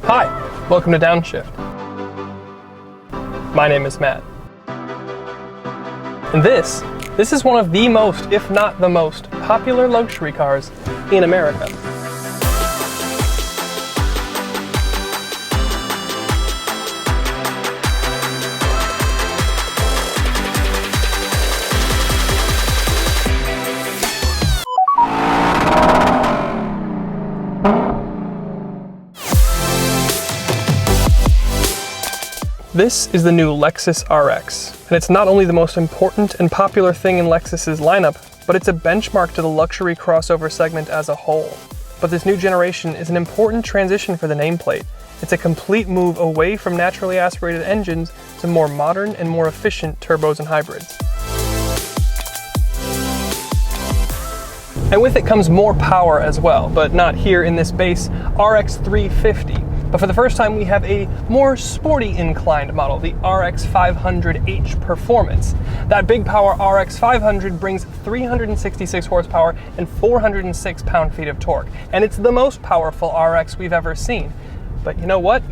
Hi, welcome to Downshift. My name is Matt. And this is one of the most, if not the most, popular luxury cars in America. This is the new Lexus RX, and it's not only the most important and popular thing in Lexus's lineup, but it's a benchmark to the luxury crossover segment as a whole. But this new generation is an important transition for the nameplate. It's a complete move away from naturally aspirated engines to more modern and more efficient turbos and hybrids. And with it comes more power as well, but not here in this base RX350. But for the first time, we have a more sporty inclined model, the RX500h Performance. That big power RX500 brings 366 horsepower and 406 pound-feet of torque, and it's the most powerful RX we've ever seen. But you know what?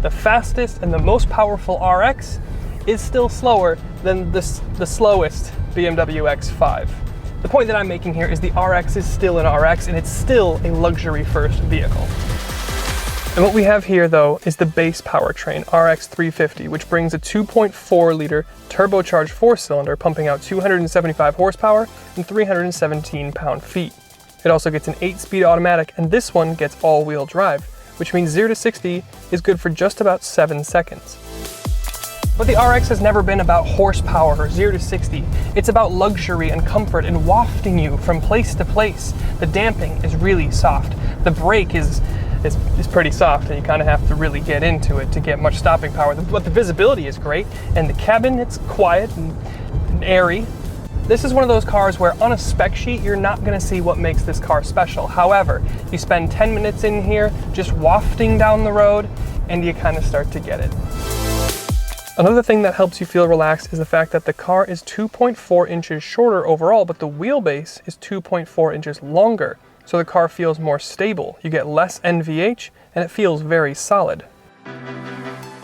The fastest and the most powerful RX is still slower than the slowest BMW X5. The point that I'm making here is the RX is still an RX, and it's still a luxury-first vehicle. And what we have here, though, is the base powertrain, RX350, which brings a 2.4-liter turbocharged four-cylinder pumping out 275 horsepower and 317 pound-feet. It also gets an 8-speed automatic, and this one gets all-wheel drive, which means 0 to 60 is good for just about 7 seconds. But the RX has never been about horsepower or 0 to 60. It's about luxury and comfort and wafting you from place to place. The damping is really soft. The brake is pretty soft, and you kind of have to really get into it to get much stopping power. But the visibility is great, and the cabin, it's quiet and airy. This is one of those cars where on a spec sheet, you're not going to see what makes this car special. However, you spend 10 minutes in here just wafting down the road, and you kind of start to get it. Another thing that helps you feel relaxed is the fact that the car is 2.4 inches shorter overall, but the wheelbase is 2.4 inches longer. So the car feels more stable. You get less NVH, and it feels very solid.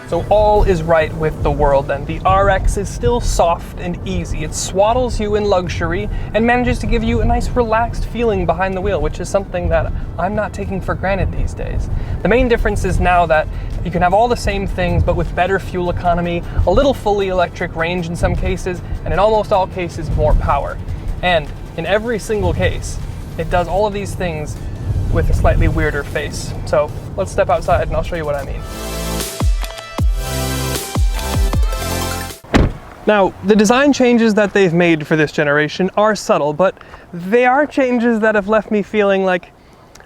So all is right with the world then. The RX is still soft and easy. It swaddles you in luxury and manages to give you a nice relaxed feeling behind the wheel, which is something that I'm not taking for granted these days. The main difference is now that you can have all the same things, but with better fuel economy, a little fully electric range in some cases, and in almost all cases, more power. And in every single case, it does all of these things with a slightly weirder face. So let's step outside and I'll show you what I mean. Now, the design changes that they've made for this generation are subtle, but they are changes that have left me feeling like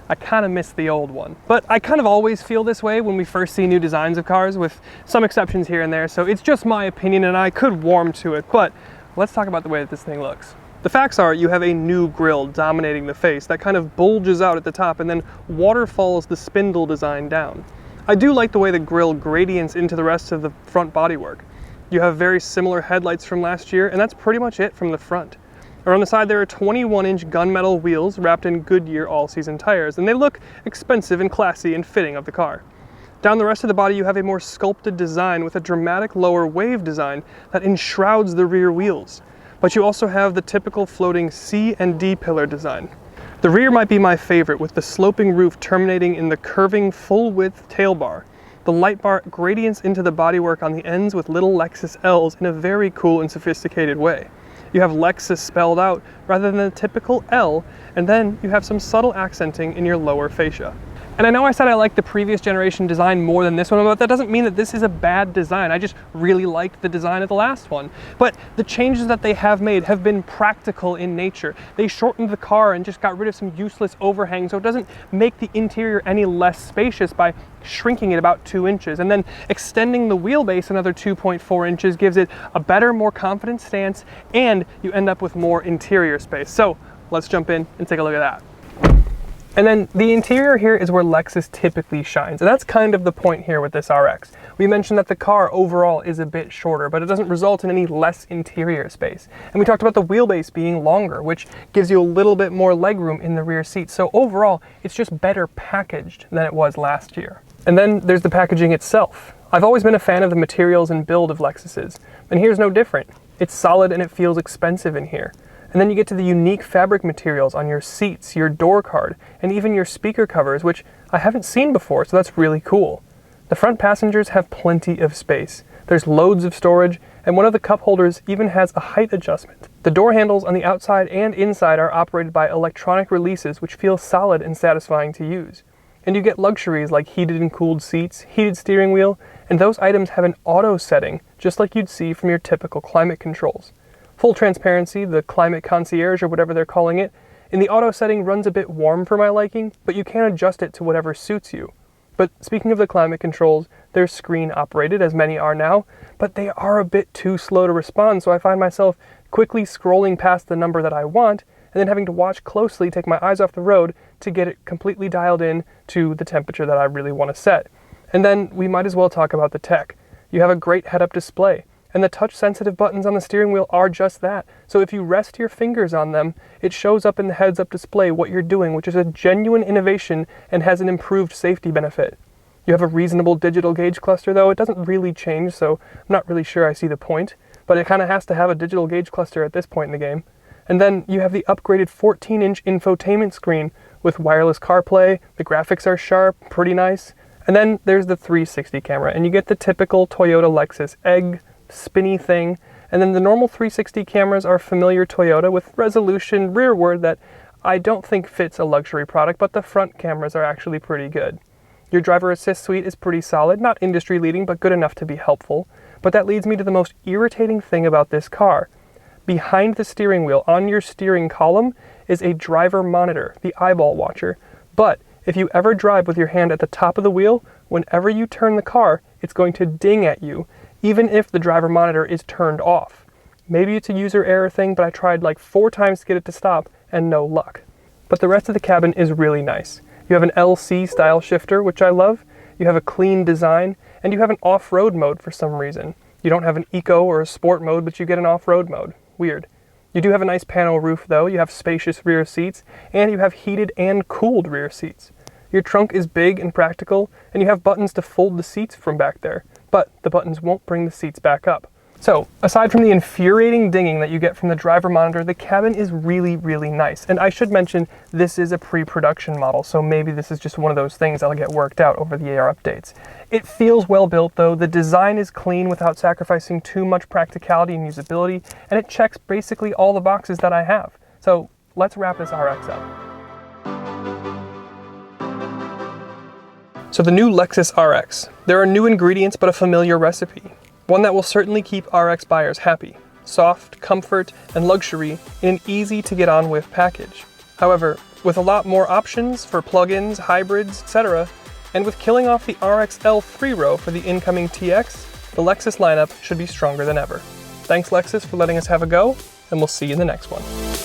I kind of miss the old one. But I kind of always feel this way when we first see new designs of cars, with some exceptions here and there, so it's just my opinion and I could warm to it, but let's talk about the way that this thing looks. The facts are you have a new grille dominating the face that kind of bulges out at the top and then waterfalls the spindle design down. I do like the way the grille gradients into the rest of the front bodywork. You have very similar headlights from last year, and that's pretty much it from the front. Around the side there are 21-inch gunmetal wheels wrapped in Goodyear all-season tires, and they look expensive and classy and fitting of the car. Down the rest of the body you have a more sculpted design with a dramatic lower wave design that enshrouds the rear wheels. But you also have the typical floating C and D pillar design. The rear might be my favorite, with the sloping roof terminating in the curving full-width tail bar. The light bar gradients into the bodywork on the ends with little Lexus L's in a very cool and sophisticated way. You have Lexus spelled out rather than the typical L, and then you have some subtle accenting in your lower fascia. And I know I said I liked the previous generation design more than this one, but that doesn't mean that this is a bad design. I just really liked the design of the last one. But the changes that they have made have been practical in nature. They shortened the car and just got rid of some useless overhang, so it doesn't make the interior any less spacious by shrinking it about 2 inches. And then extending the wheelbase another 2.4 inches gives it a better, more confident stance, and you end up with more interior space. So let's jump in and take a look at that. And then the interior here is where Lexus typically shines, and that's kind of the point here with this RX. We mentioned that the car overall is a bit shorter, but it doesn't result in any less interior space. And we talked about the wheelbase being longer, which gives you a little bit more legroom in the rear seat. So overall, it's just better packaged than it was last year. And then there's the packaging itself. I've always been a fan of the materials and build of Lexus's, and here's no different. It's solid and it feels expensive in here. And then you get to the unique fabric materials on your seats, your door card, and even your speaker covers, which I haven't seen before, so that's really cool. The front passengers have plenty of space. There's loads of storage, and one of the cup holders even has a height adjustment. The door handles on the outside and inside are operated by electronic releases, which feel solid and satisfying to use. And you get luxuries like heated and cooled seats, heated steering wheel, and those items have an auto setting, just like you'd see from your typical climate controls. Full transparency, the climate concierge or whatever they're calling it, in the auto setting runs a bit warm for my liking, but you can adjust it to whatever suits you. But speaking of the climate controls, they're screen operated, as many are now, but they are a bit too slow to respond, so I find myself quickly scrolling past the number that I want, and then having to watch closely, take my eyes off the road to get it completely dialed in to the temperature that I really want to set. And then we might as well talk about the tech. You have a great head-up display, and the touch-sensitive buttons on the steering wheel are just that. So if you rest your fingers on them, it shows up in the heads-up display what you're doing, which is a genuine innovation and has an improved safety benefit. You have a reasonable digital gauge cluster, though. It doesn't really change, so I'm not really sure I see the point, but it kind of has to have a digital gauge cluster at this point in the game. And then you have the upgraded 14-inch infotainment screen with wireless CarPlay. The graphics are sharp, pretty nice. And then there's the 360 camera, and you get the typical Toyota Lexus egg, spinny thing, and then the normal 360 cameras are familiar Toyota with resolution rearward that I don't think fits a luxury product, but the front cameras are actually pretty good. Your driver assist suite is pretty solid, not industry leading, but good enough to be helpful. But that leads me to the most irritating thing about this car. Behind the steering wheel, on your steering column, is a driver monitor, the eyeball watcher. But if you ever drive with your hand at the top of the wheel, whenever you turn the car, it's going to ding at you, even if the driver monitor is turned off. Maybe it's a user error thing, but I tried like 4 times to get it to stop, and no luck. But the rest of the cabin is really nice. You have an LC style shifter, which I love. You have a clean design, and you have an off-road mode for some reason. You don't have an eco or a sport mode, but you get an off-road mode. Weird. You do have a nice panel roof though, you have spacious rear seats, and you have heated and cooled rear seats. Your trunk is big and practical, and you have buttons to fold the seats from back there, but the buttons won't bring the seats back up. So, aside from the infuriating dinging that you get from the driver monitor, the cabin is really, really nice. And I should mention, this is a pre-production model, so maybe this is just one of those things that'll get worked out over the AR updates. It feels well built though, the design is clean without sacrificing too much practicality and usability, and it checks basically all the boxes that I have. So, let's wrap this RX up. So the new Lexus RX. There are new ingredients but a familiar recipe. One that will certainly keep RX buyers happy. Soft, comfort, and luxury in an easy to get on with package. However, with a lot more options for plug-ins, hybrids, etc., and with killing off the RXL 3-row for the incoming TX, the Lexus lineup should be stronger than ever. Thanks Lexus for letting us have a go, and we'll see you in the next one.